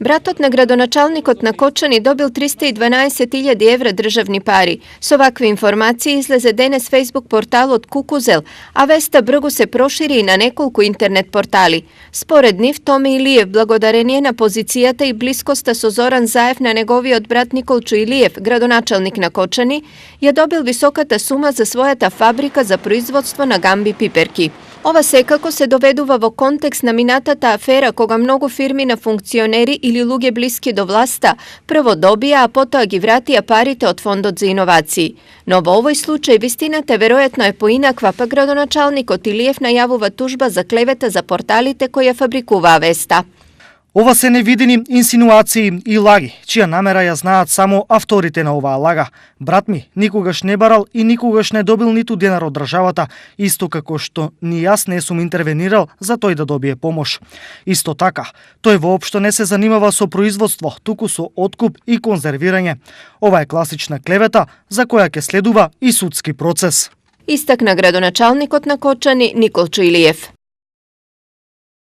Bratот na gradonačalnikot na Kočani dobil 312.000 evra državni pari. S ovakve informacije izleze danes Facebook portalu od Kukuzel, a vesta brgo se proširi na nekoliko internet portali. Spored njih Tomi Ilijev blagodaren je na pozicijata i bliskosta so Zoran Zajev na njegovi od brat Nikolču Ilijev, gradonačelnik na Kočani, je dobil visokata suma za svojata fabrika za proizvodstvo na gambi piperki. Ova sekako se doveduva vo kontekst naminatata afera koga mnogo firmi na funkcioneri ili luge bliski do vlasta prvo dobija, a potom gi vratija parite od fondot za inovaciji. No u ovoj slučaj vistinate verojatno je poinakva, pa gradonačalnik Ilijev najavува tužba za kleveta za portalite koja fabrikuva vesta. Ова се невидени инсинуации и лаги, чија намера ја знаат само авторите на оваа лага. Брат ми никогаш не барал и никогаш не добил ниту денар од државата, исто како што ни јас не сум интервенирал за тој да добие помош. Исто така, тој воопшто не се занимава со производство, туку со откуп и конзервирање. Ова е класична клевета за која ќе следува и судски процес. Istakna gradonačalnikot na Kočani Nikolču Ilijev.